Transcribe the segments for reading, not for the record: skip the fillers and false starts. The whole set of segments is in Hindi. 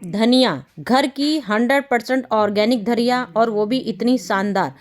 धनिया घर की 100% ऑर्गेनिक धनिया, और वो भी इतनी शानदार,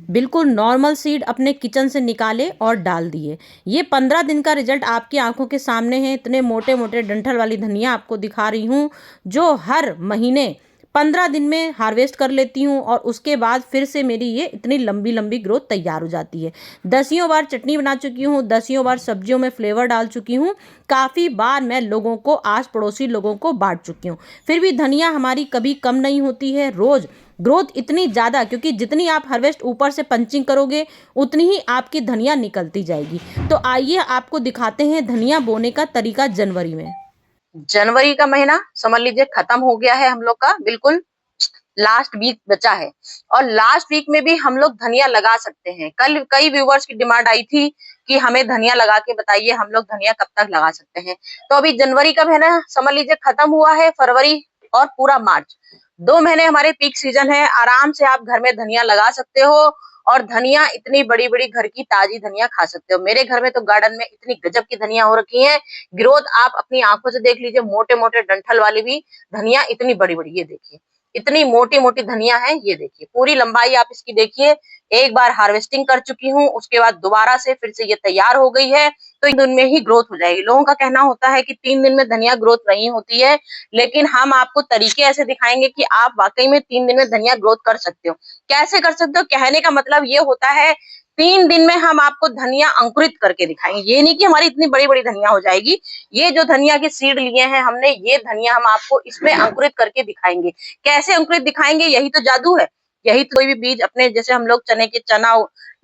बिल्कुल नॉर्मल सीड अपने किचन से निकाले और डाल दिए। ये 15 दिन का रिजल्ट आपकी आंखों के सामने है। इतने मोटे मोटे डंठल वाली धनिया आपको दिखा रही हूँ, जो हर महीने 15 दिन में हार्वेस्ट कर लेती हूँ, और उसके बाद फिर से मेरी ये इतनी लंबी लंबी ग्रोथ तैयार हो जाती है। दसियों बार चटनी बना चुकी हूँ, दसियों बार सब्जियों में फ्लेवर डाल चुकी हूँ, काफ़ी बार मैं लोगों को, आस पड़ोसी लोगों को बांट चुकी हूँ। फिर भी धनिया हमारी कभी कम नहीं होती है, रोज़ ग्रोथ इतनी ज़्यादा, क्योंकि जितनी आप हार्वेस्ट ऊपर से पंचिंग करोगे उतनी ही आपकी धनिया निकलती जाएगी। तो आइए आपको दिखाते हैं धनिया बोने का तरीका जनवरी में। जनवरी का महीना समझ लीजिए खत्म हो गया है हम लोग का, बिल्कुल लास्ट वीक बचा है। और लास्ट वीक में भी हम लोग धनिया लगा सकते हैं। कल कई व्यूवर्स की डिमांड आई थी कि हमें धनिया लगा के बताइए, हम लोग धनिया कब तक लगा सकते हैं। तो अभी जनवरी का महीना समझ लीजिए खत्म हुआ है, फरवरी और पूरा मार्च, 2 महीने हमारे पीक सीजन है। आराम से आप घर में धनिया लगा सकते हो, और धनिया इतनी बड़ी बड़ी घर की ताजी धनिया खा सकते हो। मेरे घर में तो गार्डन में इतनी गजब की धनिया हो रखी है, ग्रोथ आप अपनी आंखों से देख लीजिए। मोटे मोटे डंठल वाली भी धनिया इतनी बड़ी बड़ी, ये देखिए इतनी मोटी मोटी धनिया है। ये देखिए पूरी लंबाई आप इसकी देखिए। एक बार हार्वेस्टिंग कर चुकी हूँ, उसके बाद दोबारा से फिर से ये तैयार हो गई है, तो 3 दिन में ही ग्रोथ हो जाएगी। लोगों का कहना होता है कि 3 दिन में धनिया ग्रोथ नहीं होती है, लेकिन हम आपको तरीके ऐसे दिखाएंगे कि आप वाकई में 3 दिन में धनिया ग्रोथ कर सकते हो। कैसे कर सकते हो, कहने का मतलब ये होता है 3 दिन में हम आपको धनिया अंकुरित करके दिखाएंगे। ये नहीं कि हमारी इतनी बड़ी बड़ी धनिया हो जाएगी। ये जो धनिया के सीड लिए हैं हमने, ये धनिया हम आपको इसमें अंकुरित करके दिखाएंगे। कैसे अंकुरित दिखाएंगे, यही तो जादू है। यही तो, कोई भी बीज अपने, जैसे हम लोग चने के चना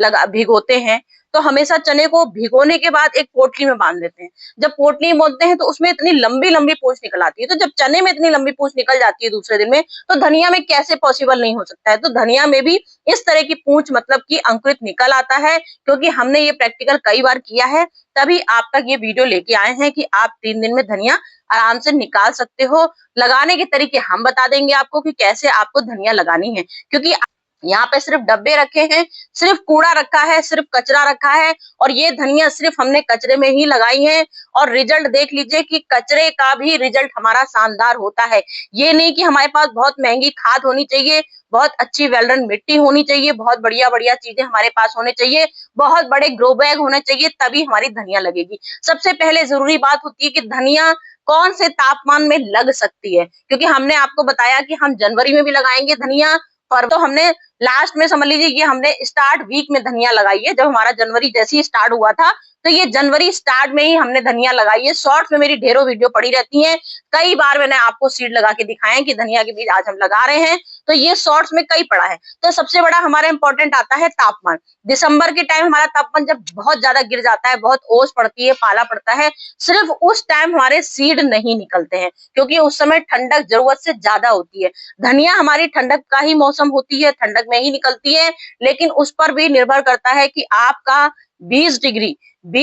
लगा भिगोते हैं, तो हमेशा चने को भिगोने के बाद एक पोटली में बांध देते हैं। जब पोटली में बांधते हैं तो उसमें इतनी लंबी लंबी पूंछ निकल आती है। तो जब चने में इतनी लंबी पूंछ निकल जाती है दूसरे दिन में, तो धनिया में कैसे पॉसिबल नहीं हो सकता है। तो धनिया में भी इस तरह की पूंछ मतलब की अंकुरित निकल आता है, क्योंकि हमने ये प्रैक्टिकल कई बार किया है। तभी आप तक ये वीडियो लेके आए हैं कि आप 3 दिन में धनिया आराम से निकाल सकते हो। लगाने के तरीके हम बता देंगे आपको कि कैसे आपको धनिया लगानी है, क्योंकि यहाँ पे सिर्फ डब्बे रखे हैं, सिर्फ कूड़ा रखा है, सिर्फ कचरा रखा है, और ये धनिया सिर्फ हमने कचरे में ही लगाई है। और रिजल्ट देख लीजिए कि कचरे का भी रिजल्ट हमारा शानदार होता है। ये नहीं कि हमारे पास बहुत महंगी खाद होनी चाहिए, बहुत अच्छी वेल्डन मिट्टी होनी चाहिए, बहुत बढ़िया बढ़िया चीजें हमारे पास होने चाहिए, बहुत बड़े ग्रो बैग होने चाहिए, तभी हमारी धनिया लगेगी। सबसे पहले जरूरी बात होती है कि धनिया कौन से तापमान में लग सकती है, क्योंकि हमने आपको बताया कि हम जनवरी में भी लगाएंगे धनिया, पर तो हमने लास्ट में समझ लीजिए ये हमने स्टार्ट वीक में धनिया लगाई है। जब हमारा जनवरी जैसे ही स्टार्ट हुआ था, तो ये जनवरी स्टार्ट में ही हमने धनिया लगाई है। शॉर्ट्स में मेरी ढेरों वीडियो पड़ी रहती हैं, कई बार मैंने आपको सीड लगा के दिखाए कि धनिया के बीज आज हम लगा रहे हैं, तो ये शॉर्ट्स में कई पड़ा है। तो सबसे बड़ा हमारा इंपॉर्टेंट आता है तापमान। दिसंबर के टाइम हमारा तापमान जब बहुत ज्यादा गिर जाता है, बहुत ओस पड़ती है, पाला पड़ता है, सिर्फ उस टाइम हमारे सीड नहीं निकलते हैं, क्योंकि उस समय ठंडक जरूरत से ज्यादा होती है। धनिया हमारी ठंडक का ही मौसम होती है, ठंडक में ही निकलती है, लेकिन उस पर भी निर्भर करता है कि आपका 20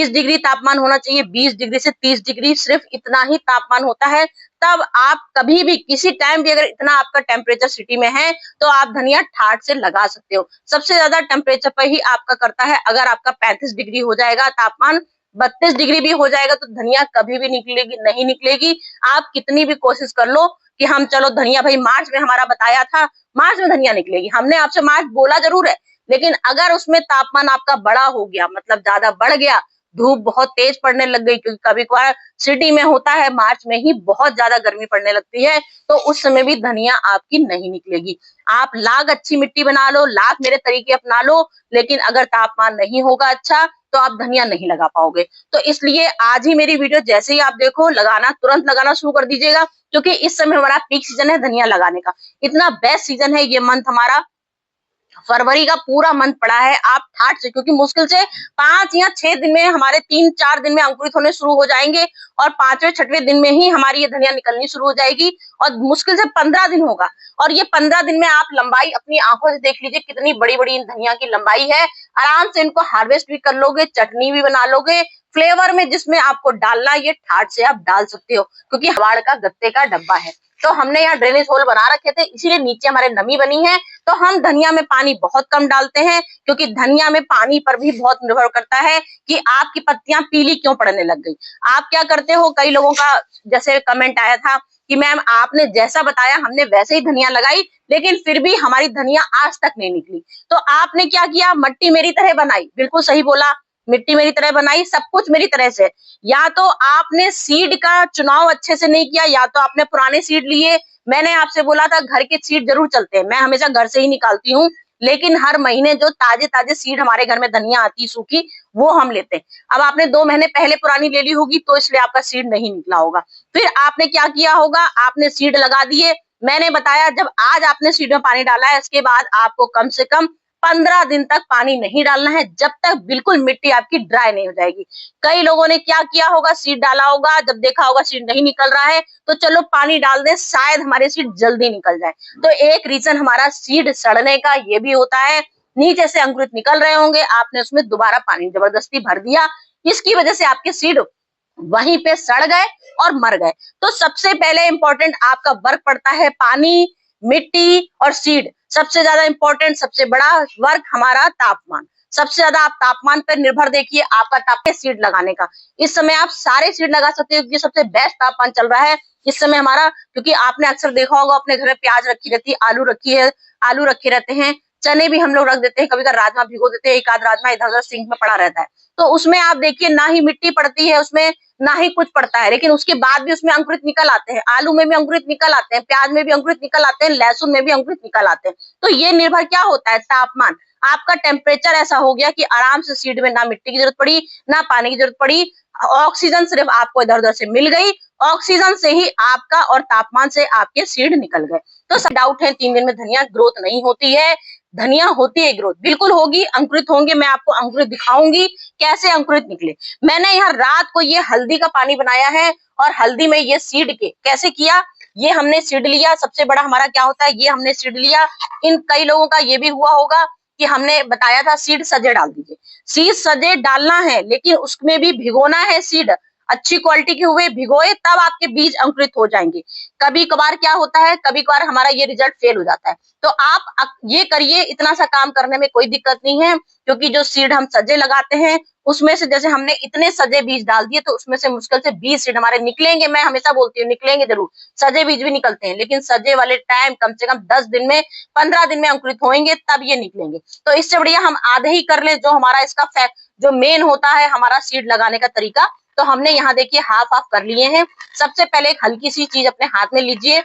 डिग्री तापमान होना चाहिए। 20 डिग्री से 30 डिग्री, सिर्फ इतना ही तापमान होता है। तब आप कभी भी किसी टाइम भी अगर इतना आपका टेम्परेचर सिटी में है, तो आप धनिया ठाट से लगा सकते हो। सबसे ज्यादा टेम्परेचर पर ही आपका करता है। अगर आपका 35 डिग्री हो जाएगा तापमान, 32 डिग्री भी हो जाएगा, तो धनिया कभी भी निकलेगी नहीं निकलेगी। आप कितनी भी कोशिश कर लो कि हम चलो धनिया, भाई मार्च में हमारा बताया था मार्च में धनिया निकलेगी, हमने आपसे मार्च बोला जरूर है, लेकिन अगर उसमें तापमान आपका बड़ा हो गया, मतलब ज्यादा बढ़ गया, धूप बहुत तेज पड़ने लग गई, क्योंकि कभी कभार सिटी में होता है मार्च में ही बहुत ज्यादा गर्मी पड़ने लगती है, तो उस समय भी धनिया आपकी नहीं निकलेगी। आप लाख अच्छी मिट्टी बना लो, लाख मेरे तरीके अपना लो, लेकिन अगर तापमान नहीं होगा अच्छा, तो आप धनिया नहीं लगा पाओगे। तो इसलिए आज ही मेरी वीडियो जैसे ही आप देखो, लगाना तुरंत लगाना शुरू कर दीजिएगा, क्योंकि इस समय हमारा पीक सीजन है धनिया लगाने का। इतना बेस्ट सीजन है ये मंथ हमारा। फरवरी का पूरा मंथ पड़ा है आप ठाट से, क्योंकि मुश्किल से 5 या 6 दिन में हमारे 3-4 दिन में अंकुरित होने शुरू हो जाएंगे, और 5वें-6वें दिन में ही हमारी ये धनिया निकलनी शुरू हो जाएगी, और मुश्किल से 15 दिन होगा। और ये 15 दिन में आप लंबाई अपनी आंखों से देख लीजिए कितनी बड़ी बड़ी इन धनिया की लंबाई है। आराम से इनको हार्वेस्ट भी कर लोगे, चटनी भी बना लोगे, फ्लेवर में जिसमें आपको डालना ये ठाट से आप डाल सकते हो, क्योंकि हवाड़ का गत्ते का डब्बा है। तो हमने यहाँ ड्रेनेज होल बना रखे थे, इसीलिए नीचे हमारे नमी बनी है। तो हम धनिया में पानी बहुत कम डालते हैं, क्योंकि धनिया में पानी पर भी बहुत निर्भर करता है कि आपकी पत्तियां पीली क्यों पड़ने लग गई। आप क्या करते हो, कई लोगों का जैसे कमेंट आया था कि मैम आपने जैसा बताया हमने वैसे ही धनिया लगाई, लेकिन फिर भी हमारी धनिया आज तक नहीं निकली। तो आपने क्या किया, मिट्टी मेरी तरह बनाई, बिल्कुल सही बोला, मिट्टी मेरी तरह बनाई, सब कुछ मेरी तरह से। या तो आपने सीड का चुनाव अच्छे से नहीं किया, या तो आपने पुराने सीड लिए। मैंने आपसे बोला था घर के सीड जरूर चलते हैं, मैं हमेशा घर से ही निकालती हूँ, लेकिन हर महीने जो ताजे ताजे सीड हमारे घर में धनिया आती सूखी, वो हम लेते हैं। अब आपने 2 महीने पहले पुरानी ले ली होगी, तो इसलिए आपका सीड नहीं निकला होगा। फिर आपने क्या किया होगा, आपने सीड लगा दिए। मैंने बताया जब आज आपने सीड में पानी डाला है, इसके बाद आपको कम से कम 15 दिन तक पानी नहीं डालना है, जब तक बिल्कुल मिट्टी आपकी ड्राई नहीं हो जाएगी। कई लोगों ने क्या किया होगा, सीड डाला होगा, जब देखा होगा सीड नहीं निकल रहा है, तो चलो पानी डाल दें, शायद हमारे सीड जल्दी निकल जाए। तो एक रीजन हमारा सीड सड़ने का ये भी होता है, नीचे से अंकुरित निकल रहे होंगे, आपने उसमें दोबारा पानी जबरदस्ती भर दिया, इसकी वजह से आपके सीड वहीं पे सड़ गए और मर गए। तो सबसे पहले इंपॉर्टेंट आपका वर्क पड़ता है पानी, मिट्टी और सीड। सबसे ज्यादा इंपॉर्टेंट, सबसे बड़ा वर्क हमारा तापमान। सबसे ज्यादा आप तापमान पर निर्भर देखिए आपका तापमान सीड लगाने का। इस समय आप सारे सीड लगा सकते हो क्योंकि सबसे बेस्ट तापमान चल रहा है इस समय हमारा, क्योंकि आपने अक्सर देखा होगा अपने घर में प्याज रखी रहती है, आलू रखे रहते हैं, चने भी हम लोग रख देते हैं, कभी कभी राजमा भिगो देते हैं, एक आध राजमा इधर उधर सिंक में पड़ा रहता है। तो उसमें आप देखिए ना ही मिट्टी पड़ती है उसमें, ना ही कुछ पड़ता है, लेकिन उसके बाद भी उसमें अंकुरित निकल आते हैं। आलू में भी अंकुरित निकल आते हैं, प्याज में भी अंकुरित निकल आते हैं, लहसुन में भी अंकुरित निकल आते हैं। तो ये निर्भर क्या होता है, तापमान। आपका टेम्परेचर ऐसा हो गया कि आराम से सीड में ना मिट्टी की जरूरत पड़ी, ना पानी की जरूरत पड़ी, ऑक्सीजन सिर्फ आपको इधर उधर से मिल गई, ऑक्सीजन से ही आपका और तापमान से आपके सीड निकल गए। तो सब डाउट है 3 दिन में धनिया ग्रोथ नहीं होती है, धनिया होती है ग्रोथ, बिल्कुल होगी, अंकुरित होंगे। मैं आपको अंकुरित दिखाऊंगी कैसे अंकुरित निकले। मैंने यहाँ रात को ये हल्दी का पानी बनाया है और हल्दी में ये सीड के कैसे किया, ये हमने सीड लिया, सबसे बड़ा हमारा क्या होता है, ये हमने सीड लिया। इन कई लोगों का ये भी हुआ होगा कि हमने बताया था सीड सजे डाल दीजिए, सीड सजे डालना है, लेकिन उसमें भी भिगोना है सीड, अच्छी क्वालिटी के हुए भिगोए तब आपके बीज अंकुरित हो जाएंगे। कभी कभार क्या होता है, कभी कभार हमारा ये रिजल्ट फेल हो जाता है। तो आप ये करिए, इतना सा काम करने में कोई दिक्कत नहीं है, क्योंकि जो सीड हम सजे लगाते हैं उसमें से जैसे हमने इतने सजे बीज डाल दिए, तो उसमें से मुश्किल से 20 सीड हमारे निकलेंगे। मैं हमेशा बोलती हूँ निकलेंगे जरूर, सजे बीज भी निकलते हैं, लेकिन सजे वाले टाइम कम से कम 10 दिन में 15 दिन में अंकुरित होंगे, तब ये निकलेंगे। तो इससे बढ़िया हम आधे ही कर ले, जो हमारा इसका जो मेन होता है हमारा सीड लगाने का तरीका। तो हमने यहाँ देखिए हाफ हाफ कर लिए हैं। सबसे पहले एक हल्की सी चीज अपने हाथ में लीजिए,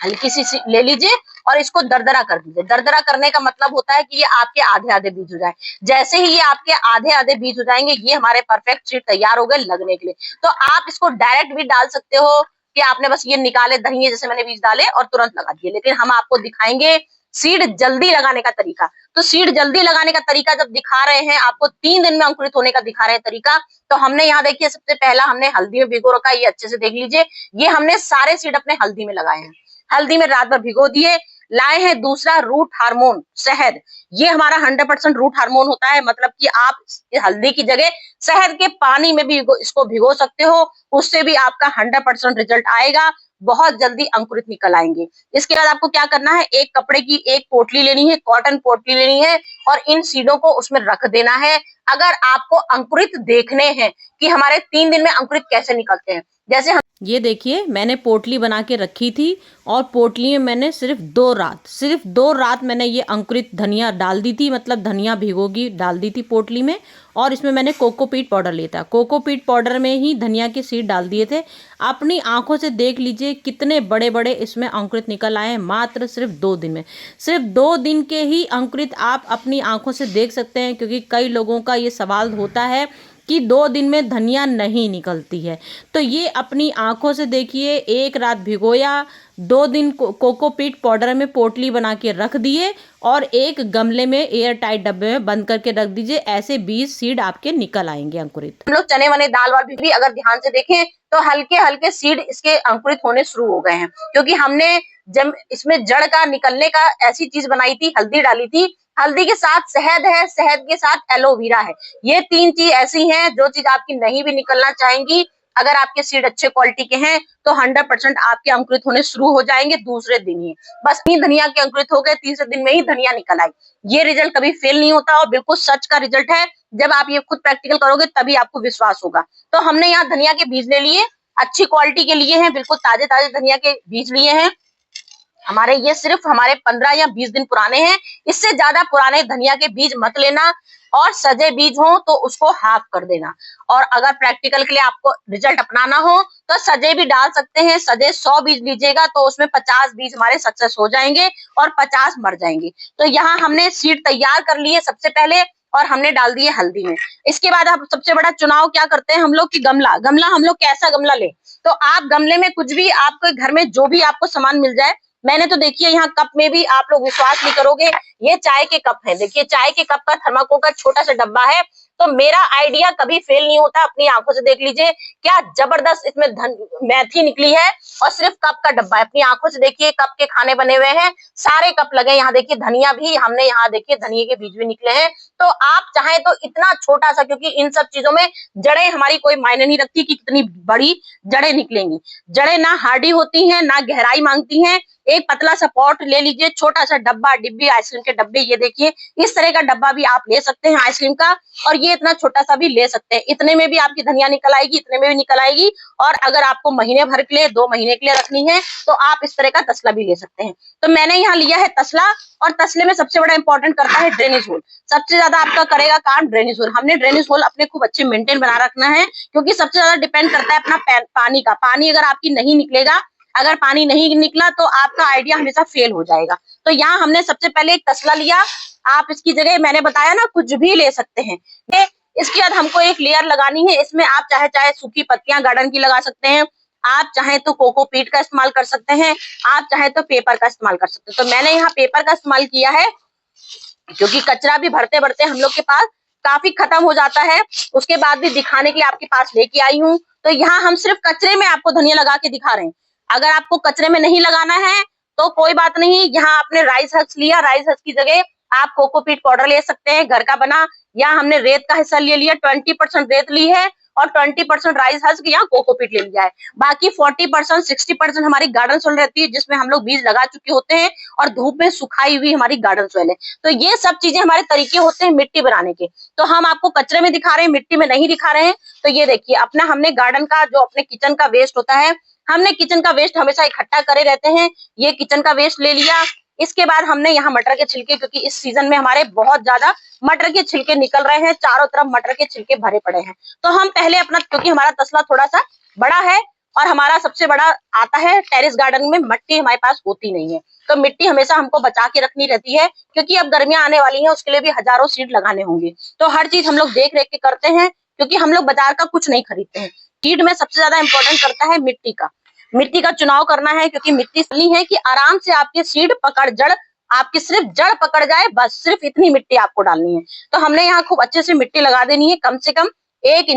हल्की सी ले लीजिए और इसको दरदरा कर दीजिए। दरदरा करने का मतलब होता है कि ये आपके आधे आधे बीज हो जाए। जैसे ही ये आपके आधे आधे बीज हो जाएंगे, ये हमारे परफेक्ट सीड तैयार हो गए लगने के लिए। तो आप इसको डायरेक्ट भी डाल सकते हो कि आपने बस ये निकाले धनिये जैसे मैंने बीज डाले और तुरंत लगा दिए, लेकिन हम आपको दिखाएंगे सीड जल्दी लगाने का तरीका। तो सीड जल्दी लगाने का तरीका जब दिखा रहे हैं आपको, 3 दिन में अंकुरित होने का दिखा रहे हैं तरीका, तो हमने यहाँ देखिए सबसे पहला हमने हल्दी में भिगो रखा है, ये अच्छे से देख लीजिए। ये हमने सारे सीड अपने हल्दी में लगाए हैं, हल्दी में रात भर भिगो दिए। लाए हैं दूसरा रूट हार्मोन, शहद। ये हमारा 100% रूट हार्मोन होता है, मतलब कि आप हल्दी की जगह शहद के पानी में भी इसको भिगो सकते हो, उससे भी आपका 100% रिजल्ट आएगा, बहुत जल्दी अंकुरित निकल आएंगे। इसके बाद आपको क्या करना है, एक कपड़े की एक पोटली लेनी है, कॉटन पोटली लेनी है और इन सीडों को उसमें रख देना है। अगर आपको अंकुरित देखने हैं कि हमारे 3 दिन में अंकुरित कैसे निकलते हैं, जैसे हम ये देखिए मैंने पोटली बना के रखी थी और पोटली में मैंने सिर्फ 2 रात मैंने ये अंकुरित धनिया डाल दी थी, मतलब धनिया भिगोगी डाल दी थी पोटली में। और इसमें मैंने कोकोपीट पाउडर लिया था, कोकोपीट पाउडर में ही धनिया के सीड डाल दिए थे। अपनी आंखों से देख लीजिए कितने बड़े बड़े इसमें अंकुरित निकल आए हैं, मात्र सिर्फ 2 दिन में। सिर्फ 2 दिन के ही अंकुरित आप अपनी आंखों से देख सकते हैं, क्योंकि कई लोगों का ये सवाल होता है कि 2 दिन में धनिया नहीं निकलती है। तो ये अपनी आंखों से देखिए, एक रात भिगोया, 2 दिन कोकोपीट पाउडर में पोटली बना के रख दिए और एक गमले में एयर टाइट डब्बे में बंद करके रख दीजिए। ऐसे 20 सीड आपके निकल आएंगे अंकुरित। हम लोग चने वने दाल वाल भी अगर ध्यान से देखें तो हल्के हल्के सीड इसके अंकुरित होने शुरू हो गए हैं, क्योंकि हमने जब इसमें जड़ का निकलने का ऐसी चीज बनाई थी, हल्दी डाली थी, हल्दी के साथ शहद है, शहद के साथ एलोवेरा है। ये 3 चीज ऐसी हैं जो चीज आपकी नहीं भी निकलना चाहेंगी। अगर आपके सीड अच्छे क्वालिटी के हैं तो 100% आपके अंकुरित होने शुरू हो जाएंगे दूसरे दिन ही। बस धनिया के अंकुरित हो गए, तीसरे दिन में ही धनिया निकल आई। ये रिजल्ट कभी फेल नहीं होता और बिल्कुल सच का रिजल्ट है। जब आप ये खुद प्रैक्टिकल करोगे तभी आपको विश्वास होगा। तो हमने यहाँ धनिया के बीज ले लिए, अच्छी क्वालिटी के लिए हैं, बिल्कुल ताजे ताजे धनिया के बीज लिए हैं हमारे। ये सिर्फ हमारे 15 या 20 दिन पुराने हैं, इससे ज्यादा पुराने धनिया के बीज मत लेना। और सजे बीज हो तो उसको हाफ कर देना। और अगर प्रैक्टिकल के लिए आपको रिजल्ट अपनाना हो तो सजे भी डाल सकते हैं। सजे 100 बीज लीजिएगा तो उसमें 50 बीज हमारे सक्सेस हो जाएंगे और 50 मर जाएंगे। तो यहाँ हमने सीड तैयार कर लिए सबसे पहले और हमने डाल दिए हल्दी में। इसके बाद आप सबसे बड़ा चुनाव क्या करते हैं हम लोग की गमला। गमला हम लोग कैसा गमला ले, तो आप गमले में कुछ भी आपके घर में जो भी आपको सामान मिल जाए। मैंने तो देखिए यहाँ कप में भी, आप लोग विश्वास नहीं करोगे, ये चाय के कप है। देखिए चाय के कप का थर्माकोल का छोटा सा डब्बा है। तो मेरा आइडिया कभी फेल नहीं होता, अपनी आंखों से देख लीजिए क्या जबरदस्त इसमें मेथी निकली है। और सिर्फ कप का डब्बा है, अपनी आंखों से देखिए कप के खाने बने हुए हैं, सारे कप लगे। यहाँ देखिए धनिया भी हमने, यहाँ देखिए धनिया के बीज भी निकले हैं। तो आप चाहें तो इतना छोटा सा, क्योंकि इन सब चीजों में जड़ें हमारी कोई मायने नहीं रखती कि कितनी बड़ी जड़ें निकलेंगी। जड़ें ना हार्डी होती हैं ना गहराई मांगती हैं। एक पतला सा पॉट ले लीजिए, छोटा सा डब्बा, डिब्बी आइसक्रीम के डब्बे, ये देखिए इस तरह का डब्बा भी आप ले सकते हैं आइसक्रीम का। और ये इतना छोटा सा भी ले सकते हैं, इतने में भी आपकी धनिया निकल आएगी, इतने में भी निकल आएगी। और अगर आपको महीने भर के लिए, 2 महीने के लिए रखनी है तो आप इस तरह का तसला भी ले सकते हैं। तो मैंने यहाँ लिया है तसला, और तसले में सबसे बड़ा इंपॉर्टेंट करता है ड्रेनेज होल। सबसे ज्यादा आपका करेगा काम ड्रेनेज होल। हमने ड्रेनेज होल अपने खूब अच्छे मेंटेन बना रखना है, क्योंकि सबसे ज्यादा डिपेंड करता है अपना पानी का। पानी अगर आपकी नहीं निकलेगा, अगर पानी नहीं निकला तो आपका आइडिया हमेशा फेल हो जाएगा। तो यहाँ हमने सबसे पहले एक तसला लिया। आप इसकी जगह मैंने बताया ना कुछ भी ले सकते हैं। इसके बाद हमको एक लेयर लगानी है। इसमें आप चाहे सूखी पत्तियां गार्डन की लगा सकते हैं, आप चाहे तो कोकोपीट का इस्तेमाल कर सकते हैं, आप चाहे तो पेपर का इस्तेमाल कर सकते हैं। तो मैंने यहाँ पेपर का इस्तेमाल किया है, क्योंकि कचरा भी भरते भरते हम लोग के पास काफी खत्म हो जाता है। उसके बाद भी दिखाने के लिए आपके पास लेके आई हूँ। तो यहाँ हम सिर्फ कचरे में आपको धनिया लगा के दिखा रहे हैं। अगर आपको कचरे में नहीं लगाना है तो कोई बात नहीं, यहाँ आपने राइस हस्क लिया, राइस हस्क की जगह आप कोकोपीट पाउडर ले सकते हैं घर का बना। या हमने रेत का हिस्सा ले लिया, 20% रेत ली है और 20% राइस हस्क या कोकोपीट ले लिया है। बाकी 40% 60% हमारी गार्डन सॉइल रहती है, जिसमें हम लोग बीज लगा चुके होते हैं और धूप में सुखाई हुई हमारी गार्डन सॉइल है। तो ये सब चीजें हमारे तरीके होते हैं मिट्टी बनाने के। तो हम आपको कचरे में दिखा रहे हैं, मिट्टी में नहीं दिखा रहे हैं। तो ये देखिए अपना हमने गार्डन का, जो अपने किचन का वेस्ट होता है, हमने किचन का वेस्ट हमेशा इकट्ठा करे रहते हैं। ये किचन का वेस्ट ले लिया। इसके बाद हमने यहाँ मटर के छिलके, क्योंकि इस सीजन में हमारे बहुत ज्यादा मटर के छिलके निकल रहे हैं, चारों तरफ मटर के छिलके भरे पड़े हैं। तो हम पहले अपना, क्योंकि हमारा तसला थोड़ा सा बड़ा है और हमारा सबसे बड़ा आता है टेरेस गार्डन में, मिट्टी हमारे पास होती नहीं है। तो मिट्टी हमेशा हमको बचा के रखनी रहती है, क्योंकि अब गर्मियां आने वाली हैं, उसके लिए भी हजारों सीड लगाने होंगे। तो हर चीज हम लोग देख रेख के करते हैं, क्योंकि हम लोग बाजार का कुछ नहीं खरीदते हैं। सीड में सबसे ज्यादा इंपॉर्टेंट करता है मिट्टी का। मिट्टी का चुनाव करना है, क्योंकि मिट्टी इसलिए है कि आराम से आपके सीड पकड़, जड़ आपकी सिर्फ जड़ पकड़ जाए, बस सिर्फ इतनी मिट्टी आपको डालनी है। तो हमने यहाँ खूब अच्छे से मिट्टी लगा देनी है, कम से कम 1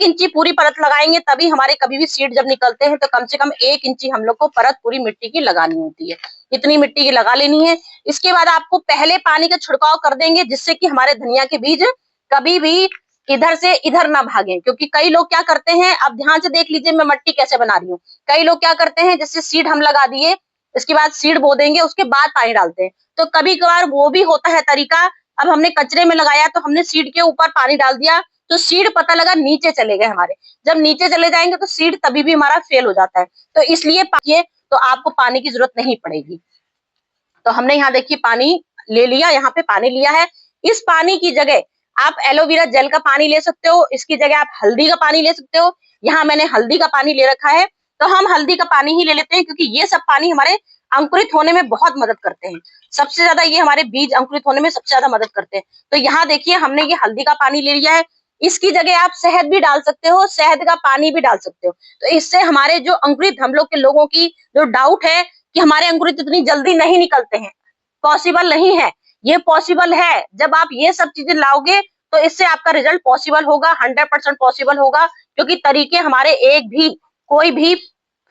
इंची पूरी परत लगाएंगे, तभी हमारे कभी भी सीड जब निकलते हैं तो कम से कम 1 इंची हम लोग को परत पूरी मिट्टी की लगानी होती है। इतनी मिट्टी की लगा लेनी है। इसके बाद आपको पहले पानी का छिड़काव कर देंगे, जिससे कि हमारे धनिया के बीज कभी भी इधर से इधर ना भागे। क्योंकि कई लोग क्या करते हैं, अब ध्यान से देख लीजिए मैं मट्टी कैसे बना रही हूँ। कई लोग क्या करते हैं, जैसे सीड हम लगा दिए, इसके बाद सीड बो देंगे, उसके बाद पानी डालते हैं। तो कभी कभार वो भी होता है तरीका। अब हमने कचरे में लगाया तो हमने सीड के ऊपर पानी डाल दिया, तो सीड पता लगा नीचे चले गए हमारे। जब नीचे चले जाएंगे तो सीड तभी भी हमारा फेल हो जाता है। तो इसलिए तो आपको पानी की जरूरत नहीं पड़ेगी। तो हमने यहाँ देखिए पानी ले लिया, यहाँ पे पानी लिया है। इस पानी की जगह आप एलोवेरा जेल का पानी ले सकते हो, इसकी जगह आप हल्दी का पानी ले सकते हो। यहाँ मैंने हल्दी का पानी ले रखा है, तो हम हल्दी का पानी ही ले लेते हैं, क्योंकि ये सब पानी हमारे अंकुरित होने में बहुत मदद करते हैं। सबसे ज्यादा ये हमारे बीज अंकुरित होने में सबसे ज्यादा मदद करते हैं। तो यहाँ देखिए हमने ये हल्दी का पानी ले लिया है। इसकी जगह आप शहद भी डाल सकते हो, शहद का पानी भी डाल सकते हो। तो इससे हमारे जो अंकुरित, हम लोग के लोगों की जो डाउट है कि हमारे अंकुरित इतनी जल्दी नहीं निकलते हैं, पॉसिबल नहीं है। ये पॉसिबल है। जब आप ये सब चीजें लाओगे तो इससे आपका रिजल्ट पॉसिबल होगा, 100% पॉसिबल होगा। क्योंकि तरीके हमारे एक भी, कोई भी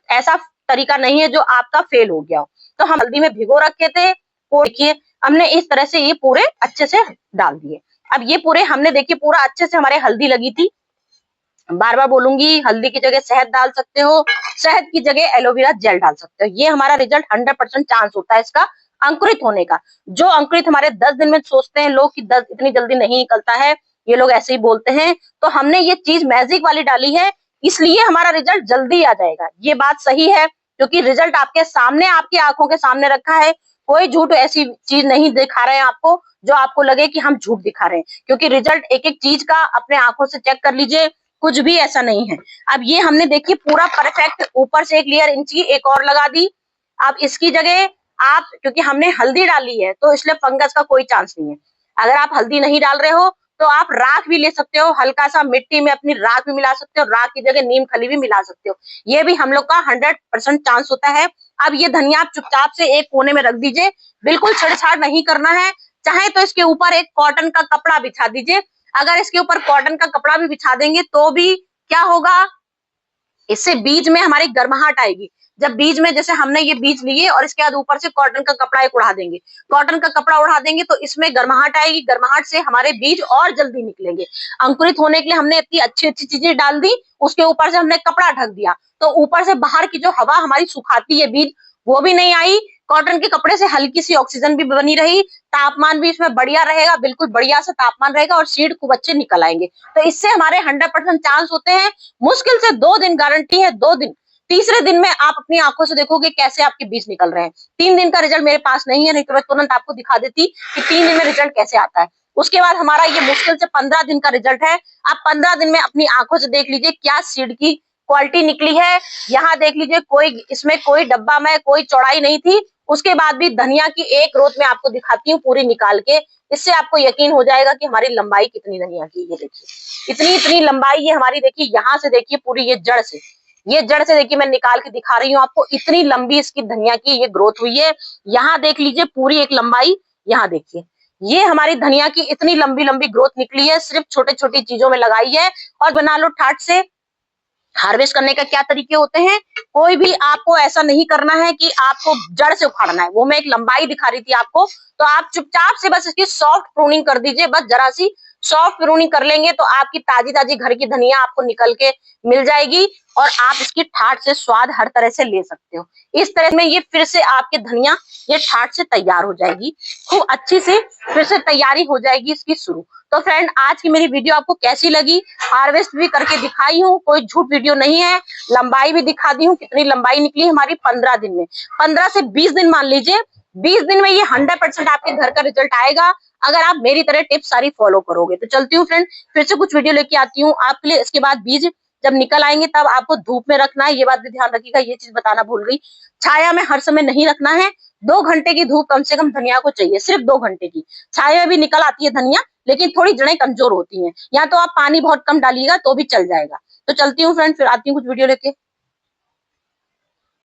ऐसा तरीका नहीं है जो आपका फेल हो गया हो। तो हम हल्दी में भिगो रखे थे, वो देखिए हमने इस तरह से ये पूरे अच्छे से डाल दिए। अब ये पूरे हमने देखिए पूरा अच्छे से हमारे हल्दी लगी थी। बार बार बोलूंगी, हल्दी की जगह शहद डाल सकते हो, शहद की जगह एलोवेरा जेल डाल सकते हो। ये हमारा रिजल्ट 100% चांस होता है इसका अंकुरित होने का। जो अंकुरित हमारे 10 दिन में सोचते हैं लोग कि 10 इतनी जल्दी नहीं निकलता है, ये लोग ऐसे ही बोलते हैं। तो हमने ये चीज मैजिक वाली डाली है, इसलिए हमारा रिजल्ट जल्दी आ जाएगा। ये बात सही है, क्योंकि रिजल्ट आपके सामने, आपकी आंखों के सामने रखा है। कोई झूठ ऐसी चीज नहीं दिखा रहे हैं आपको जो आपको लगे कि हम झूठ दिखा रहे हैं, क्योंकि रिजल्ट एक एक चीज का अपने आंखों से चेक कर लीजिए, कुछ भी ऐसा नहीं है। अब ये हमने देखिए पूरा परफेक्ट, ऊपर से एक लेयर इंची एक और लगा दी। अब इसकी जगह आप, क्योंकि हमने हल्दी डाली है तो इसलिए फंगस का कोई चांस नहीं है। अगर आप हल्दी नहीं डाल रहे हो तो आप राख भी ले सकते हो, हल्का सा मिट्टी में अपनी राख भी मिला सकते हो, राख की जगह नीम खली भी मिला सकते हो। ये भी हम लोग का 100% चांस होता है। अब ये धनिया आप चुपचाप से एक कोने में रख दीजिए, बिल्कुल छेड़छाड़ नहीं करना है। चाहे तो इसके ऊपर एक कॉटन का कपड़ा बिछा दीजिए। अगर इसके ऊपर कॉटन का कपड़ा भी बिछा देंगे तो भी क्या होगा, इससे बीज में हमारी गर्माहट आएगी। जब बीज में, जैसे हमने ये बीज लिए और इसके बाद ऊपर से कॉटन का कपड़ा एक उड़ा देंगे, कॉटन का कपड़ा उड़ा देंगे तो इसमें गर्माहट आएगी, गर्माहट से हमारे बीज और जल्दी निकलेंगे। अंकुरित होने के लिए हमने इतनी अच्छी अच्छी चीजें डाल दी, उसके ऊपर से हमने कपड़ा ढक दिया, तो ऊपर से बाहर की जो हवा हमारी सुखाती है बीज, वो भी नहीं आई। कॉटन के कपड़े से हल्की सी ऑक्सीजन भी बनी रही, तापमान भी इसमें बढ़िया रहेगा, बिल्कुल बढ़िया सा तापमान रहेगा और सीड खूब अच्छे निकल आएंगे। तो इससे हमारे 100% चांस होते हैं। मुश्किल से 2 दिन गारंटी है, 2 दिन। तीसरे दिन में आप अपनी आंखों से देखोगे कैसे आपके बीज निकल रहे हैं। 3 दिन का रिजल्ट मेरे पास नहीं है, नहीं तो मैं तुरंत आपको दिखा देती कि 3 दिन में रिजल्ट कैसे आता है। उसके बाद हमारा ये मुश्किल से 15 दिन का रिजल्ट है। आप 15 दिन में अपनी आंखों से देख लीजिए क्या सीड की क्वालिटी निकली है। यहाँ देख लीजिए, कोई इसमें कोई डब्बा में कोई चौड़ाई नहीं थी। उसके बाद भी धनिया की एक ग्रोथ में आपको दिखाती हूँ पूरी निकाल के, इससे आपको यकीन हो जाएगा कि हमारी लंबाई कितनी धनिया की। ये देखिए इतनी इतनी लंबाई ये हमारी, देखिए यहाँ से देखिए पूरी ये जड़ से, ये जड़ से देखिए मैं निकाल के दिखा रही हूँ आपको, इतनी लंबी इसकी धनिया की ये ग्रोथ हुई है। यहाँ देख लीजिए पूरी एक लंबाई, यहाँ देखिए ये हमारी धनिया की इतनी लंबी लंबी ग्रोथ निकली है, सिर्फ छोटे छोटी चीजों में लगाई है। और बना लो ठाट से। हार्वेस्ट करने का क्या तरीके होते हैं, कोई भी आपको ऐसा नहीं करना है कि आपको जड़ से उखाड़ना है, वो मैं एक लंबाई दिखा रही थी आपको। तो आप चुपचाप से बस इसकी सॉफ्ट प्रूनिंग कर दीजिए, बस जरा सी सॉफ्ट प्रूनिंग कर लेंगे तो आपकी ताजी ताजी घर की धनिया आपको निकल के मिल जाएगी और आप इसकी ठाट से स्वाद हर तरह से ले सकते हो। इस तरह में ये फिर से आपके धनिया ये ठाट से तैयार हो जाएगी, खूब अच्छी से फिर से तैयारी हो जाएगी इसकी शुरू। तो फ्रेंड, आज की मेरी वीडियो आपको कैसी लगी? हार्वेस्ट भी करके दिखाई हूँ, कोई झूठ वीडियो नहीं है। लंबाई भी दिखा दी हूँ, कितनी लंबाई निकली हमारी 15 दिन में। 15 से 20 दिन मान लीजिए, 20 दिन में ये 100% आपके घर का रिजल्ट आएगा, अगर आप मेरी तरह टिप्स सारी फॉलो करोगे। तो चलती हूँ फ्रेंड, फिर से कुछ वीडियो लेके आती हूँ आपके लिए। इसके बाद बीज जब निकल आएंगे तब आपको धूप में रखना है, ये बात भी ध्यान रखिएगा, ये चीज बताना भूल गई। छाया में हर समय नहीं रखना है, 2 घंटे की धूप कम से कम धनिया को चाहिए, सिर्फ 2 घंटे की। छाया में भी निकल आती है धनिया, लेकिन थोड़ी जड़ें कमजोर होती हैं, या तो आप पानी बहुत कम डालिएगा तो भी चल जाएगा। तो चलती हूँ फ्रेंड, फिर आती हूँ कुछ वीडियो लेके।